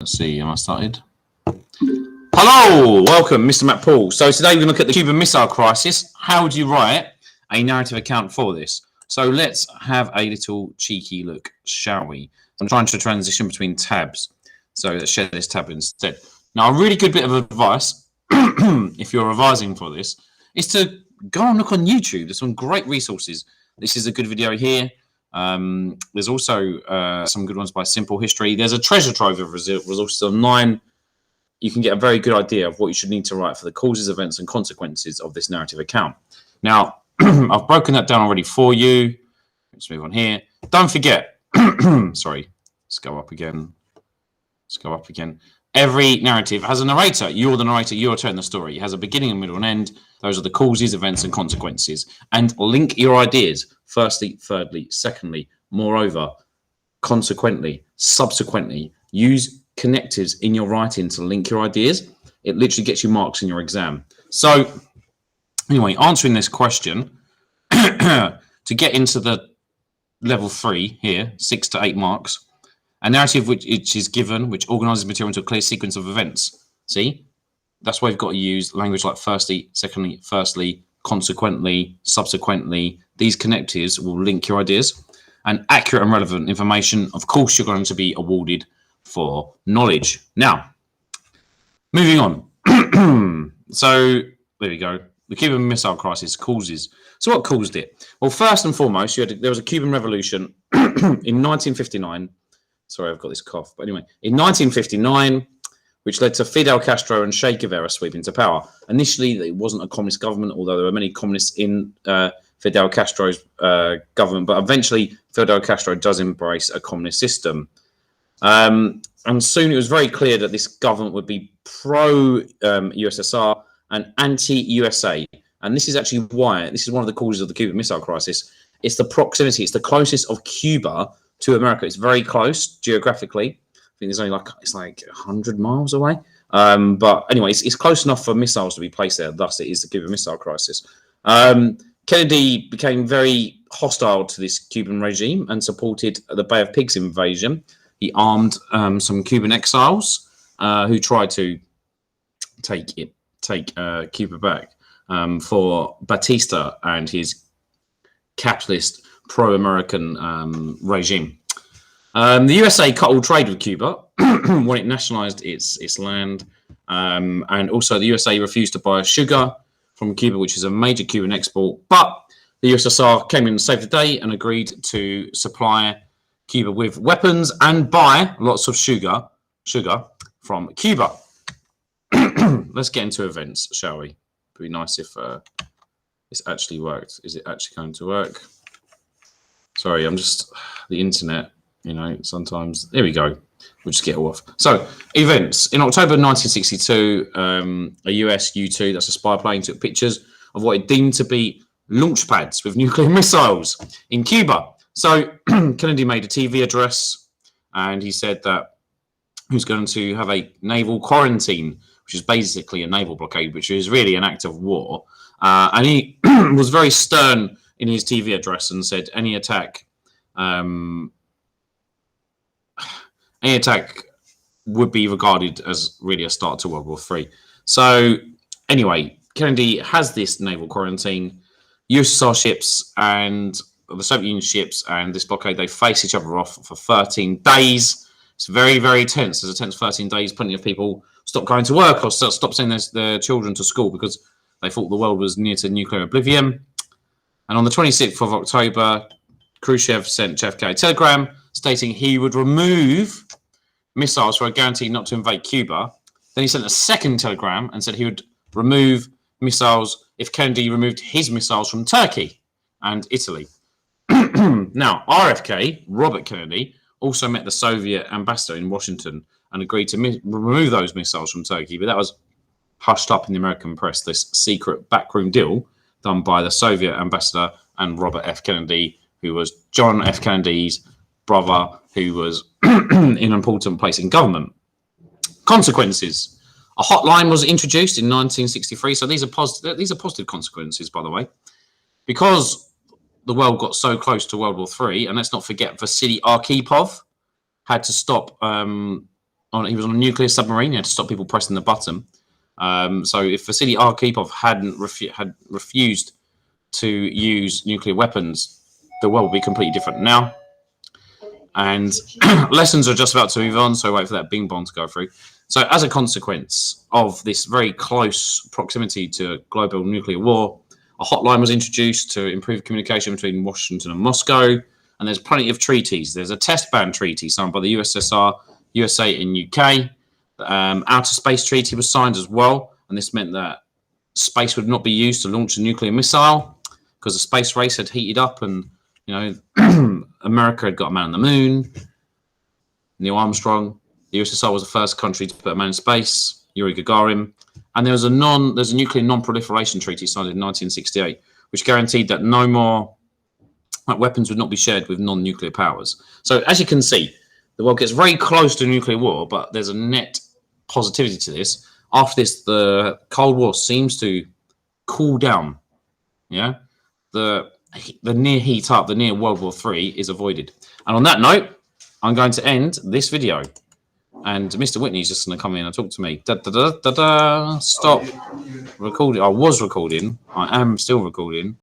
Let's see, am I started? Hello, welcome, Mr. Mack-Poole. So today we're going to look at the Cuban Missile Crisis. How do you write a narrative account for this? So let's have a little cheeky look, shall we? I'm trying to transition between tabs. So let's share this tab instead. Now, a really good bit of advice, if you're revising for this, is to go and look on YouTube. There's some great resources. This is a good video here. There's also some good ones by Simple History. There's a treasure trove of resources online. You can get a very good idea of what you should need to write for the causes, events, and consequences of this narrative account. Now, I've broken that down already for you. Let's move on here. Don't forget, sorry, let's go up again. Let's go up again. Every narrative has a narrator. You're the narrator. You're telling the story. It has a beginning, a middle, and end. Those are the causes, events, and consequences. And link your ideas. Firstly, thirdly, secondly, moreover, consequently, subsequently. Use connectives in your writing to link your ideas. It literally gets you marks in your exam. So, anyway, answering this question, to get into the level 3 here, 6 to 8 marks, a narrative which is given, which organizes material into a clear sequence of events. See? That's why you've got to use language like firstly, secondly, firstly, consequently, subsequently. These connectives will link your ideas. And accurate and relevant information, of course, you're going to be awarded for knowledge. Now, moving on. So, there we go. The Cuban Missile Crisis causes. So what caused it? Well, first and foremost, there was a Cuban Revolution in 1959. Sorry, I've got this cough. But anyway, in 1959, which led to Fidel Castro and Che Guevara sweeping to power. Initially, it wasn't a communist government, although there were many communists in Fidel Castro's government. But eventually, Fidel Castro does embrace a communist system. And soon it was very clear that this government would be pro-USSR and anti-USA. And this is actually why, this is one of the causes of the Cuban Missile Crisis. It's the proximity. It's the closest of Cuba to America. It's very close geographically. I think there's only it's like 100 miles away. But anyway, it's close enough for missiles to be placed there. Thus, it is the Cuban Missile Crisis. Kennedy became very hostile to this Cuban regime and supported the Bay of Pigs invasion. He armed some Cuban exiles who tried to take Cuba back for Batista and his capitalist pro-American regime. The USA cut all trade with Cuba when it nationalized its land, and also the USA refused to buy sugar from Cuba, which is a major Cuban export. But the USSR came in and saved the day and agreed to supply Cuba with weapons and buy lots of sugar from Cuba. Let's get into events, shall we? It'd be nice if this actually worked. Is it actually going to work? Sorry, I'm just the internet. You know, sometimes there we go. We'll just get it off. So, events in October 1962, a US U-2, that's a spy plane, took pictures of what it deemed to be launch pads with nuclear missiles in Cuba. So Kennedy made a TV address, and he said that he was going to have a naval quarantine, which is basically a naval blockade, which is really an act of war. And he was very stern in his TV address and said any attack would be regarded as really a start to World War III. So anyway, Kennedy has this naval quarantine. USSR ships and the Soviet Union ships and this blockade, they face each other off for 13 days. It's very, very tense. There's a tense 13 days. Plenty of people stopped going to work or stopped sending their children to school because they thought the world was near to nuclear oblivion. And on the 26th of October, Khrushchev sent JFK a telegram stating he would remove missiles for a guarantee not to invade Cuba. Then he sent a second telegram and said he would remove missiles if Kennedy removed his missiles from Turkey and Italy. Now, RFK, Robert Kennedy, also met the Soviet ambassador in Washington and agreed to remove those missiles from Turkey, but that was hushed up in the American press, this secret backroom deal done by the Soviet ambassador and Robert F. Kennedy, who was John F. Kennedy's brother, who was in an important place in government. Consequences. A hotline was introduced in 1963, so these are positive consequences, by the way, because the world got so close to World War III, and let's not forget Vasily Arkhipov had to stop He was on a nuclear submarine. He had to stop people pressing the button. So if Vasily Arkhipov had refused to use nuclear weapons, the world would be completely different now. And lessons are just about to move on, so wait for that bing bong to go through. So as a consequence of this very close proximity to global nuclear war, a hotline was introduced to improve communication between Washington and Moscow. And there's plenty of treaties. There's a test ban treaty signed by the USSR, USA, and UK. Outer Space Treaty was signed as well, and this meant that space would not be used to launch a nuclear missile because the space race had heated up, and America had got a man on the moon. Neil Armstrong. The USSR was the first country to put a man in space. Yuri Gagarin. And there's a nuclear non-proliferation treaty signed in 1968, which guaranteed that no more weapons would not be shared with non-nuclear powers. So as you can see, the world gets very close to nuclear war, but there's a net positivity to this. After this, the Cold War seems to cool down. Yeah, the near heat up, the near World War III is avoided. And on that note, I'm going to end this video. And Mr. Whitney's just going to come in and talk to me. Stop recording. I was recording. I am still recording.